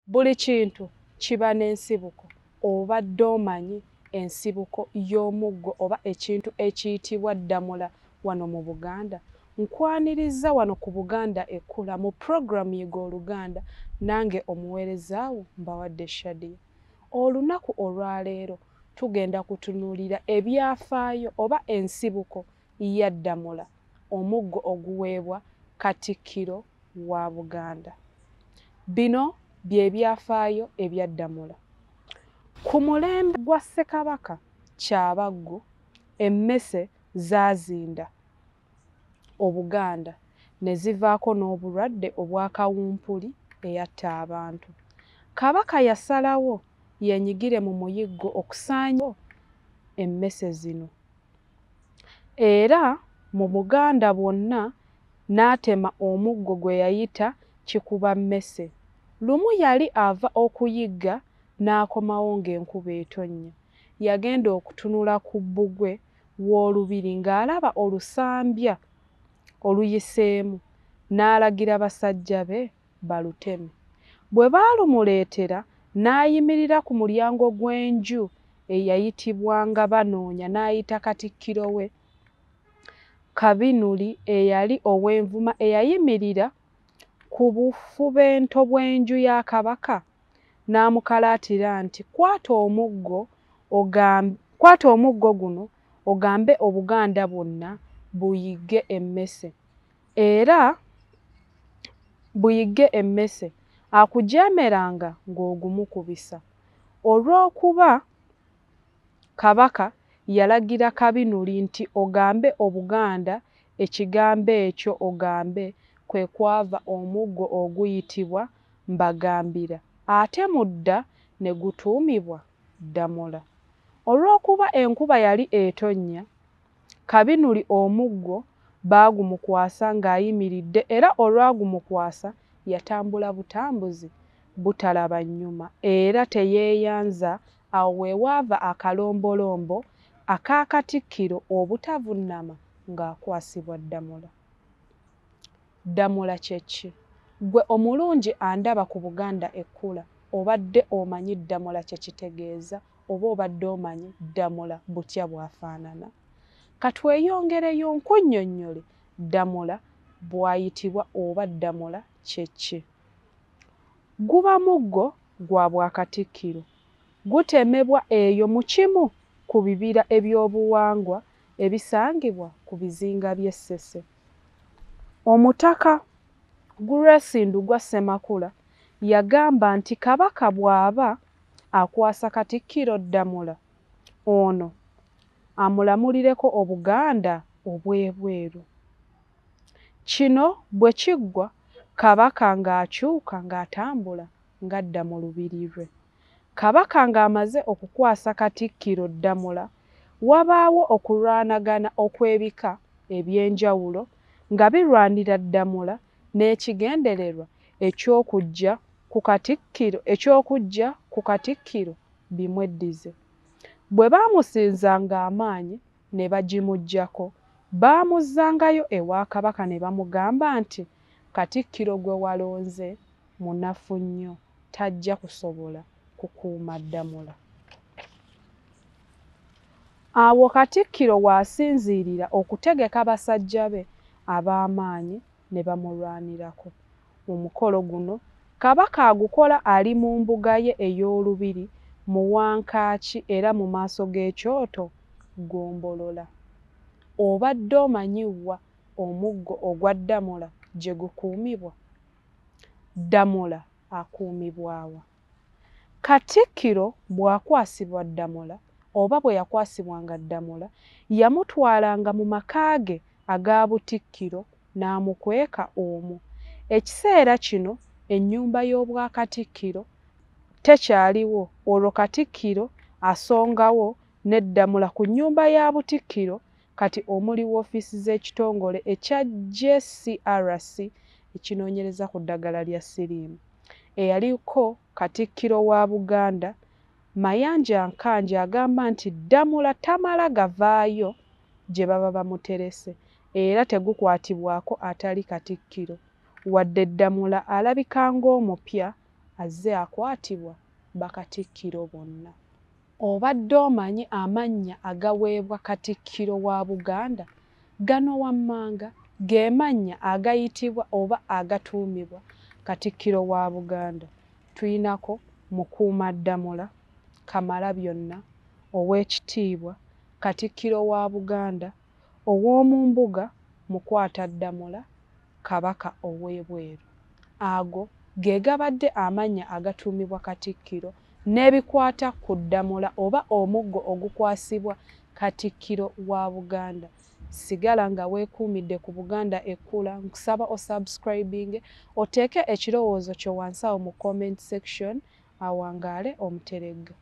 buli kintu kiba n'ensibuko. Obadde omanyi ensibuko y'omuggo oba ekintu ekiyitibwa ddamula wano mu Buganda? Nkwaniriza wano ku Buganda Ekkula mu program Yiga Oluganda, nange omuweerezaawo Mbawadde Shadiah. Olunaku olwaleero tugenda kutunuulira ebyafaayo oba ensibuko ya ddamula, omuggo oguweebwa Katikkiro wa Buganda. Bino bye byafaayo ebya ddamula. Ku mulembe gwa Ssekabaka Kyabaggu, emmese zaazinda Obuganda ne zivaako n'obulwadde obwa kawumpuli eyatta abantu. Kabaka yasalawo yenyigire mu muyiggo okusaanya emmese zino, era mu Buganda bwonna n'atema omuggo gwe yayita Kikubammese. Lumu yali ava okuyigga n'akomawo ng'enkuba etonnya. Yagenda okutunula ku bbugwe w'olubiri ng'alaba olusambya oluyiseemu, n'alagira basajja be baluteme. Bwe baalumuleetera n'ayimirira ku mulyango gw'enju eyayitibwanga Banoonya, n'ayita Katikkiro we Kabinuli eyali ow'Envuma eyayimirira ku bufubento bw'enju ya Kabaka, n'amukalaatira nti kwata omuggo guno ogambe Obuganda bwonna buyigge emmese, era buyigge emmese akujeemeranga ng'ogumukubisa. Olw'okuba Kabaka yalagira Kabinuli nti ogambe Obuganda, ekigambo ekyo ogambe kwe kwava omuggo oguyitibwa Mbagambira, ate mudda ne gutuumibwa ddamula. Olw'okuba enkuba yali etonnya, Kabinuli omuggo baagumukwasa ng'ayimiridde, era olwagumukwasa yatambula butambuzi butalaba nnyuma, era teyeeyanza. Awo weewaava akalombolombo aka Katikkiro obutavunnama ng'akwasibwa ddamula. Ddamula kye ki? Gwe omulungi andaba ku Buganda Ekkula, obadde omanyi ddamula kye kitegeeza, oba obadde omanyi ddamula butya bw'afaanana? Katweyongereyo nkunnyonnyole ddamula bw'ayitibwa oba ddamula kye ki. Guba muggo gwa Bwakatikkiro, gutemebwa eyo mu kimu ku bibira eby'obuwangwa ebisangibwa ku bizinga by'e Ssese. Omutaka Gulesindugwa Ssemakula yagamba nti Kabaka bw'aba akwasa Katikkiro ddamula, ono amulamulireko Obuganda obw'ebweru. Kino bwe kiggwa, Kabaka ng'akyuka ng'atambula ng'adda mu lubiri lwe. Kabaka ng'amaze okukwasa Katikkiro ddamula, wabaawo okulwanagana okw'ebika eby'enjawulo nga birwanira ddamula n'ekigendererwa eky'okujja ku Katikkiro bimweddize. Bwe baamusinzanga amaanyi ne bagimuggyako, baamuzzangayo ewa Kabaka ne bamugamba nti Katikkiro gwe walonze munafu nnyo, tajja kusobola kukuuma ddamula. Awo Katikkiro w'asinziirira okutegeka basajja be ab'amaanyi ne bamulwanirako. Omukolo guno Kabaka agukola ali mu mbuga ye ey'olubiri mu wankaaki, era mu maaso g'ekyoto ggombolola. Obadde omanyiwa omuggo ogwa ddamula gye gukuumibwa? Ddamula akuumibwawa? Katikkiro bw'akwasibwa ddamula oba bwe yakwasibwanga ddamula, yamutwalanga mu maka ge aga Butikkiro n'amukweka omwo. Ekiseera kino ennyumba y'Obwakatikkiro tekyaliwo, olwo Katikkiro asongawo n'eddamula ku nnyumba ya Butikkiro, kati omuli woofiisi z'ekitongole ekya JCRC ekinoonyereza ku ddagala lya siriimu. Eyaliko Katikkiro wa Buganda Mayanja Nkanja agamba nti ddamula tamala gavaayo gye baba bamuterese, era tegukwatibwako atali Katikkiro, wadde ddamula alabika ng'omupya azze akwatibwa bakatikkiro bonna. Obadde omanyi amannya agaweebwa Katikkiro wa Buganda? Gano wammanga ge mannya agayitibwa oba agatuumibwa Katikkiro wa Buganda. Tuyinako Mukuumaddamula, Kamalabyonna, Oweekitiibwa, Katikkiro wa Buganda, Ow'omu Mbuga, Mukwataddamula, Kabaka ow'ebweru. Ago ge gabadde amannya agatuumibwa Katikkiro n'ebikwata ku ddamula oba omuggo ogukwasibwa Katikkiro wa Buganda. Sigala nga weekuumidde ku Buganda Ekkula. Nkusaba osubscribinge, oteeke ekirowoozo kyo wansi awo mu comment section, awangaale omuterega.